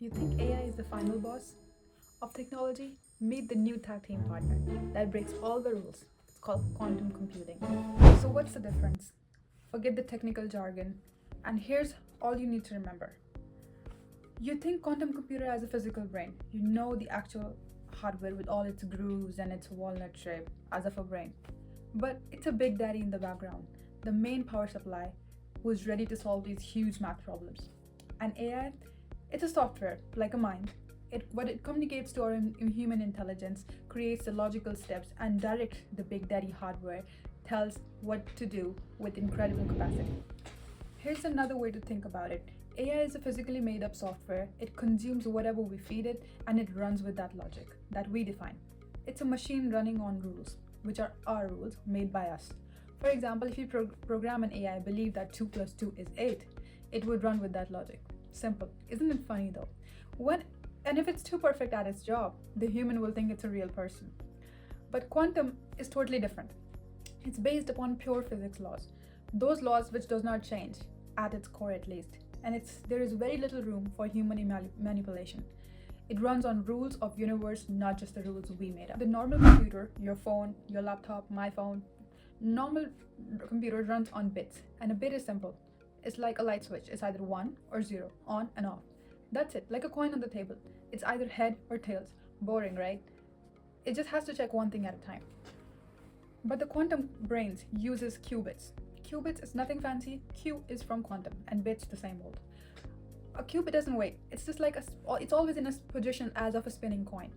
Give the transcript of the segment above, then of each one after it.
You think AI is the final boss of technology? Meet the new tag team partner that breaks all the rules. It's called quantum computing. So, what's the difference? Forget the technical jargon, and here's all you need to remember. You think quantum computer as a physical brain. You know the actual hardware with all its grooves and its walnut shape as of a brain. But it's a big daddy in the background, the main power supply who's ready to solve these huge math problems. And AI, it's a software, like a mind. What it communicates to our human intelligence, creates the logical steps, and directs the big daddy hardware, tells what to do with incredible capacity. Here's another way to think about it. AI is a physically made up software. It consumes whatever we feed it, and it runs with that logic that we define. It's a machine running on rules, which are our rules made by us. For example, if you program an AI believe that 2 plus 2 is 8, it would run with that logic. Simple. Isn't it funny though? And if it's too perfect at its job, the human will think it's a real person. But quantum is totally different. It's based upon pure physics laws. Those laws which does not change, at its core at least. And there is very little room for human manipulation. It runs on rules of universe, not just the rules we made up. The normal computer, your phone, your laptop, my phone, normal computer runs on bits. And a bit is simple. It's like a light switch. It's either 1 or 0, on and off. That's it, like a coin on the table. It's either head or tails. Boring, right? It just has to check one thing at a time. But the quantum brains uses qubits. Qubits is nothing fancy. Q is from quantum, and bits the same old. A qubit doesn't wait. It's just like it's always in a position as of a spinning coin.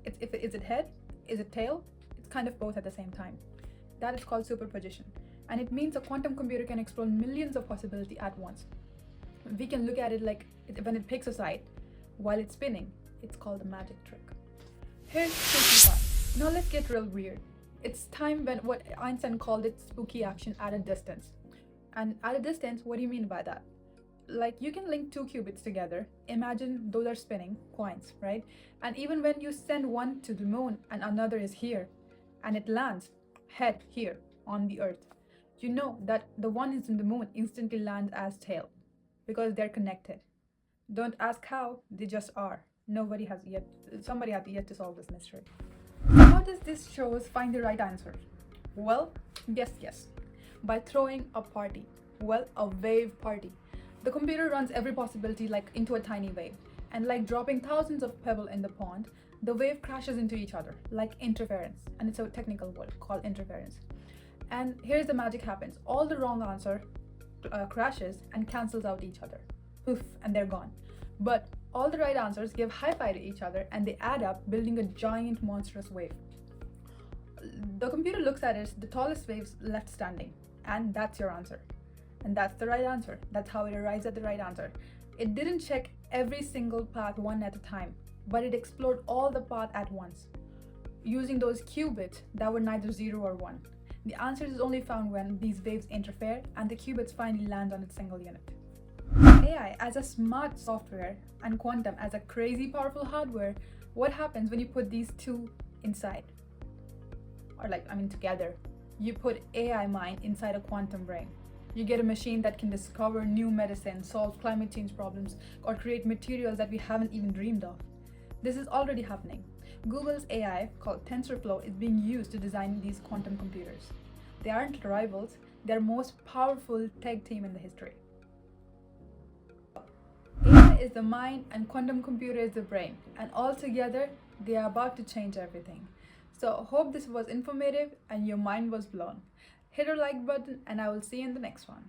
Is it head? Is it tail? It's kind of both at the same time. That is called superposition. And it means a quantum computer can explore millions of possibilities at once. We can look at it like when it picks a side while it's spinning. It's called the magic trick. Here's the tricky part. Now let's get real weird. It's time when what Einstein called it spooky action at a distance. And at a distance, what do you mean by that? Like you can link 2 qubits together. Imagine those are spinning coins, right? And even when you send one to the moon and another is here, and it lands head here on the earth, you know that the one is in the moon instantly lands as tail because they're connected. Don't ask how, they just are. Somebody has yet to solve this mystery. How does this show us find the right answer? Well, guess. By throwing a party. Well, a wave party. The computer runs every possibility like into a tiny wave. And like dropping thousands of pebbles in the pond, the wave crashes into each other, like interference. And it's a technical word called interference. And here's the magic happens. All the wrong answer crashes and cancels out each other. Poof, and they're gone. But all the right answers give high five to each other and they add up, building a giant monstrous wave. The computer looks at it, the tallest waves left standing, and that's your answer. And that's the right answer. That's how it arrives at the right answer. It didn't check every single path one at a time, but it explored all the paths at once, using those qubits that were neither 0 or 1. The answer is only found when these waves interfere and the qubits finally land on its single unit. AI as a smart software and quantum as a crazy powerful hardware, what happens when you put these two inside? Together. You put AI mind inside a quantum brain. You get a machine that can discover new medicine, solve climate change problems, or create materials that we haven't even dreamed of. This is already happening. Google's AI, called TensorFlow, is being used to design these quantum computers. They aren't rivals, they're most powerful tag team in the history. AI is the mind and quantum computer is the brain, and all together, they are about to change everything. So hope this was informative and your mind was blown. Hit a like button and I will see you in the next one.